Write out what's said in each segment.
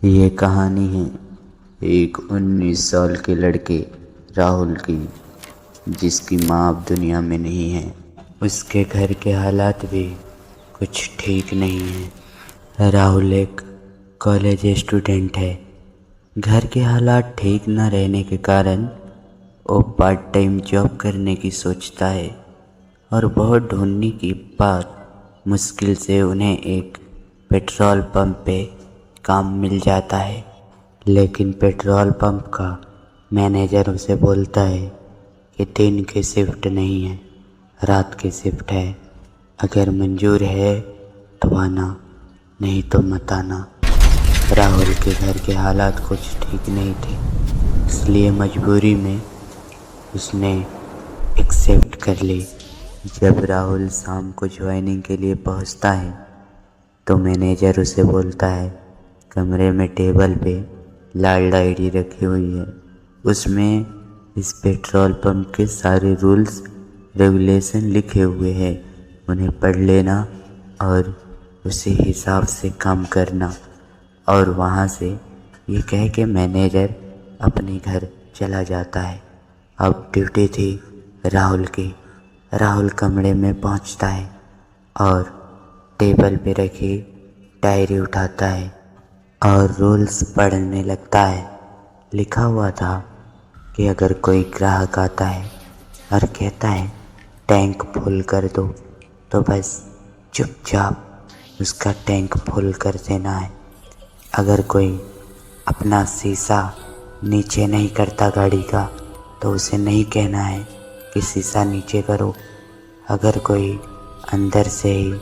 ये कहानी है एक 19 साल के लड़के राहुल की, जिसकी माँ अब दुनिया में नहीं है। उसके घर के हालात भी कुछ ठीक नहीं है। राहुल एक कॉलेज स्टूडेंट है। घर के हालात ठीक न रहने के कारण वो पार्ट टाइम जॉब करने की सोचता है और बहुत ढूंढने के बाद मुश्किल से उन्हें एक पेट्रोल पंप पे काम मिल जाता है। लेकिन पेट्रोल पंप का मैनेजर उसे बोलता है कि दिन की शिफ्ट नहीं है, रात की शिफ्ट है। अगर मंजूर है तो आना, नहीं तो मत आना। राहुल के घर के हालात कुछ ठीक नहीं थे, इसलिए मजबूरी में उसने एक्सेप्ट कर ली। जब राहुल शाम को ज्वाइनिंग के लिए पहुंचता है तो मैनेजर उसे बोलता है, कमरे में टेबल पे लाल डायरी रखी हुई है, उसमें इस पेट्रोल पंप के सारे रूल्स रेगुलेशन लिखे हुए हैं, उन्हें पढ़ लेना और उसी हिसाब से काम करना। और वहाँ से ये कह के मैनेजर अपने घर चला जाता है। अब ड्यूटी थी राहुल की। राहुल कमरे में पहुँचता है और टेबल पे रखी डायरी उठाता है और रूल्स पढ़ने लगता है। लिखा हुआ था कि अगर कोई ग्राहक आता है और कहता है टैंक फुल कर दो, तो बस चुपचाप उसका टैंक फुल कर देना है। अगर कोई अपना शीशा नीचे नहीं करता गाड़ी का, तो उसे नहीं कहना है कि शीशा नीचे करो। अगर कोई अंदर से ही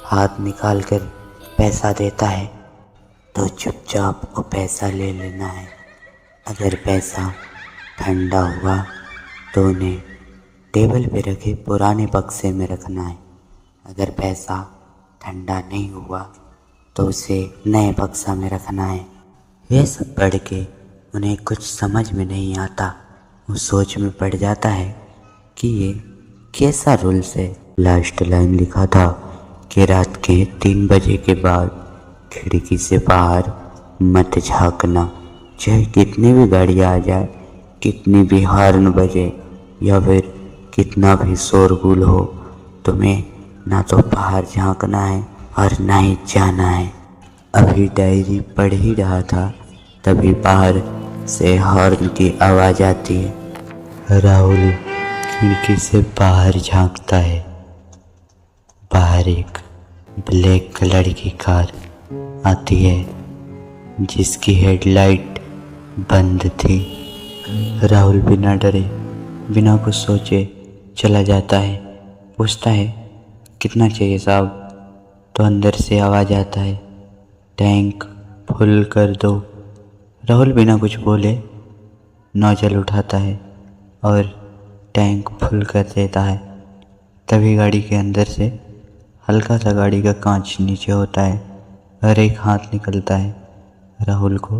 हाथ निकाल कर पैसा देता है तो चुपचाप वो पैसा ले लेना है। अगर पैसा ठंडा हुआ तो उन्हें टेबल पे रखे पुराने बक्से में रखना है। अगर पैसा ठंडा नहीं हुआ तो उसे नए बक्सा में रखना है। यह सब पढ़ के उन्हें कुछ समझ में नहीं आता। वो सोच में पड़ जाता है कि ये कैसा रूल्स है। लास्ट लाइन लिखा था कि रात के 3 बजे के बाद खिड़की से बाहर मत झांकना। चाहे कितनी भी गाड़ी आ जाए, कितनी भी हॉर्न बजे या फिर कितना भी शोरगुल हो, तुम्हें ना तो बाहर झांकना है और ना ही जाना है। अभी डायरी पढ़ ही रहा था, तभी बाहर से हॉर्न की आवाज़ आती है। राहुल खिड़की से बाहर झांकता है। बाहर एक ब्लैक कलर की कार आती है जिसकी हेडलाइट बंद थी। राहुल बिना डरे, बिना कुछ सोचे चला जाता है। पूछता है कितना चाहिए साहब? तो अंदर से आवाज़ आता है, टैंक फुल कर दो। राहुल बिना कुछ बोले नोजल उठाता है और टैंक फुल कर देता है। तभी गाड़ी के अंदर से हल्का सा गाड़ी का कांच नीचे होता है और एक हाथ निकलता है, राहुल को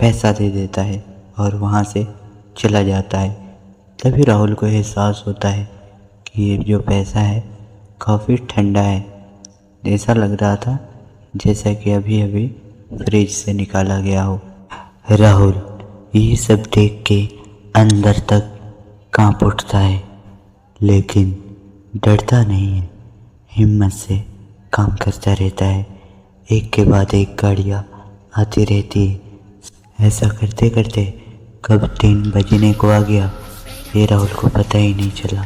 पैसा दे देता है और वहाँ से चला जाता है। तभी राहुल को एहसास होता है कि ये जो पैसा है काफ़ी ठंडा है। ऐसा लग रहा था जैसा कि अभी अभी फ्रिज से निकाला गया हो। राहुल ये सब देख के अंदर तक कांप उठता है, लेकिन डरता नहीं है, हिम्मत से काम करता रहता है। एक के बाद एक गाड़ियाँ आती रहती है। ऐसा करते करते कब 3 बजने को आ गया ये राहुल को पता ही नहीं चला।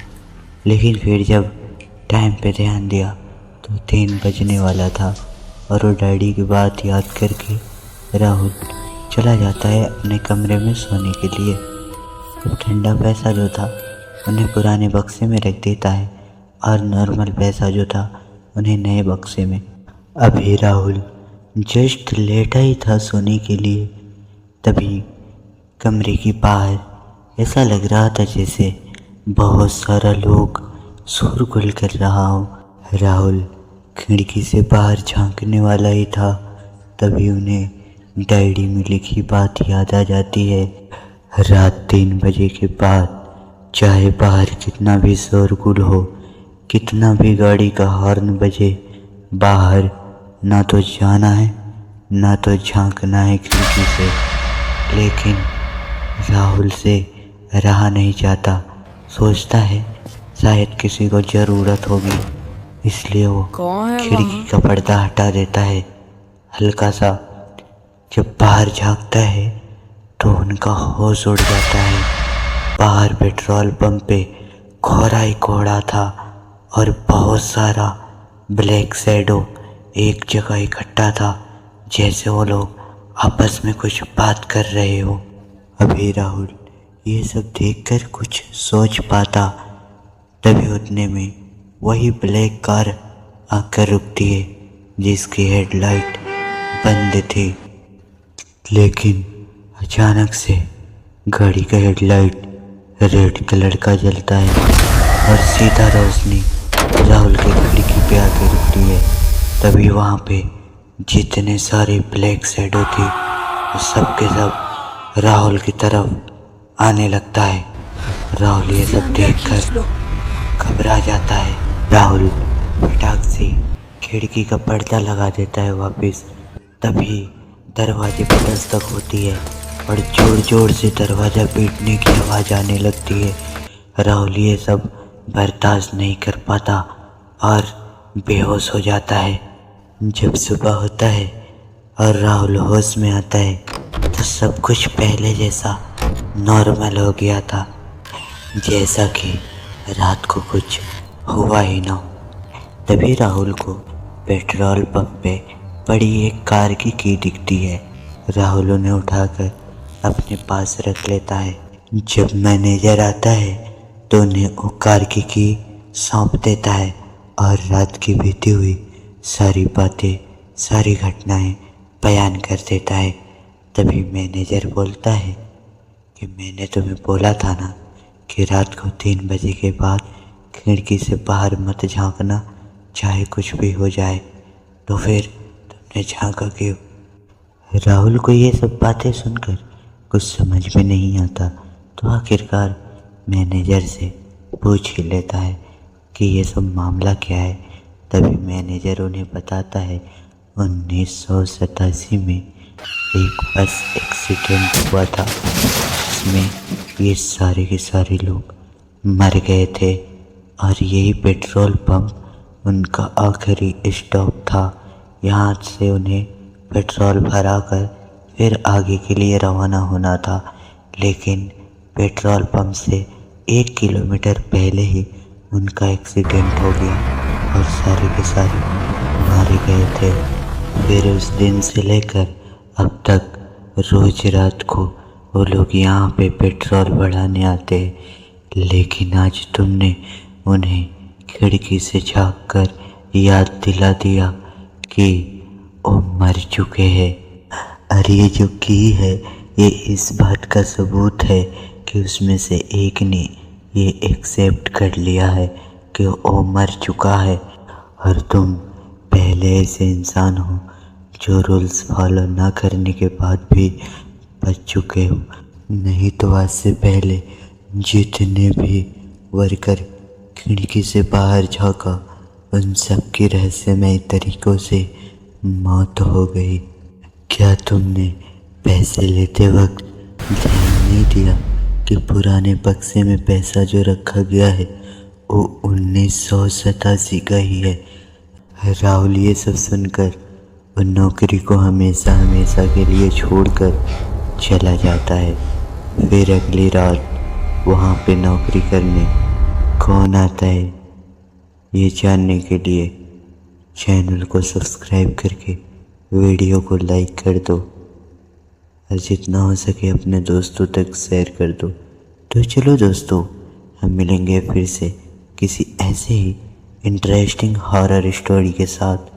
लेकिन फिर जब टाइम पे ध्यान दिया तो 3 बजने वाला था और वो डैडी की बात याद करके राहुल चला जाता है अपने कमरे में सोने के लिए। अब ठंडा पैसा जो था उन्हें पुराने बक्से में रख देता है और नॉर्मल पैसा जो था उन्हें नए बक्से में। अभी राहुल जस्ट लेटा ही था सोने के लिए, तभी कमरे के बाहर ऐसा लग रहा था जैसे बहुत सारा लोग शोरगुल कर रहा हो। राहुल खिड़की से बाहर झांकने वाला ही था, तभी उन्हें डायरी में लिखी बात याद आ जाती है। रात 3 बजे के बाद चाहे बाहर कितना भी शोरगुल हो, कितना भी गाड़ी का हॉर्न बजे, बाहर ना तो जाना है ना तो झांकना है खिड़की से। लेकिन राहुल से रहा नहीं जाता। सोचता है शायद किसी को ज़रूरत होगी, इसलिए वो खिड़की का पर्दा हटा देता है हल्का सा। जब बाहर झांकता है तो उनका होश उड़ जाता है। बाहर पेट्रोल पंप पे कोहरा ही कोहरा था और बहुत सारा ब्लैक शैडो एक जगह इकट्ठा था, जैसे वो लोग आपस में कुछ बात कर रहे हो। अभी राहुल ये सब देखकर कुछ सोच पाता, तभी उतने में वही ब्लैक कार आकर रुकती है जिसकी हेडलाइट बंद थी। लेकिन अचानक से गाड़ी का हेडलाइट रेड कलर का जलता है और सीधा रोशनी राहुल की खिड़की पे आके रुकती है। तभी वहाँ पे जितने सारे ब्लैक शैडो थी वो सब के सब राहुल की तरफ आने लगता है। राहुल ये सब देखकर घबरा जाता है। राहुल फटाक से खिड़की का पर्दा लगा देता है वापस। तभी दरवाजे पर दस्तक होती है और जोर जोर से दरवाज़ा पीटने की आवाज़ आने लगती है। राहुल ये सब बर्दाश्त नहीं कर पाता और बेहोश हो जाता है। जब सुबह होता है और राहुल होश में आता है तो सब कुछ पहले जैसा नॉर्मल हो गया था, जैसा कि रात को कुछ हुआ ही ना हो। तभी राहुल को पेट्रोल पंप पे पड़ी एक कार की दिखती है। राहुल उन्हें उठाकर अपने पास रख लेता है। जब मैनेजर आता है तो उन्हें वो कार की सौंप देता है और रात की बीती हुई सारी बातें, सारी घटनाएं बयान कर देता है। तभी मैनेजर बोलता है कि मैंने तुम्हें बोला था ना कि रात को 3 बजे के बाद खिड़की से बाहर मत झांकना, चाहे कुछ भी हो जाए। तो फिर तुमने झांका क्यों? राहुल को ये सब बातें सुनकर कुछ समझ में नहीं आता, तो आखिरकार मैनेजर से पूछ ही लेता है कि ये सब मामला क्या है। तभी मैनेजर उन्हें बताता है 1987 में एक बस एक्सीडेंट हुआ था जिसमें ये सारे के सारे लोग मर गए थे और यही पेट्रोल पंप उनका आखिरी स्टॉप था। यहाँ से उन्हें पेट्रोल भरा कर फिर आगे के लिए रवाना होना था, लेकिन पेट्रोल पंप से 1 किलोमीटर पहले ही उनका एक्सीडेंट हो गया और सारे के सारे मारे गए थे। फिर उस दिन से लेकर अब तक रोज रात को वो लोग यहाँ पे पेट्रोल बढ़ाने आते हैं, लेकिन आज तुमने उन्हें खिड़की से झाँक कर याद दिला दिया कि वो मर चुके हैं। और ये जो की है ये इस बात का सबूत है कि उसमें से एक ने ये एक्सेप्ट कर लिया है कि वो मर चुका है। और तुम पहले ऐसे इंसान हो जो रूल्स फॉलो ना करने के बाद भी बच चुके हो, नहीं तो आज से पहले जितने भी वर्कर खिड़की से बाहर झाँका उन सब की रहस्यमय तरीक़ों से मौत हो गई। क्या तुमने पैसे लेते वक्त ध्यान नहीं दिया कि पुराने बक्से में पैसा जो रखा गया है वो 1987 का ही है? राहुल ये सब सुनकर वो नौकरी को हमेशा हमेशा के लिए छोड़कर चला जाता है। फिर अगली रात वहाँ पे नौकरी करने कौन आता है ये जानने के लिए चैनल को सब्सक्राइब करके वीडियो को लाइक कर दो और जितना हो सके अपने दोस्तों तक शेयर कर दो। तो चलो दोस्तों, हम मिलेंगे फिर से किसी ऐसे ही इंटरेस्टिंग हॉरर स्टोरी के साथ।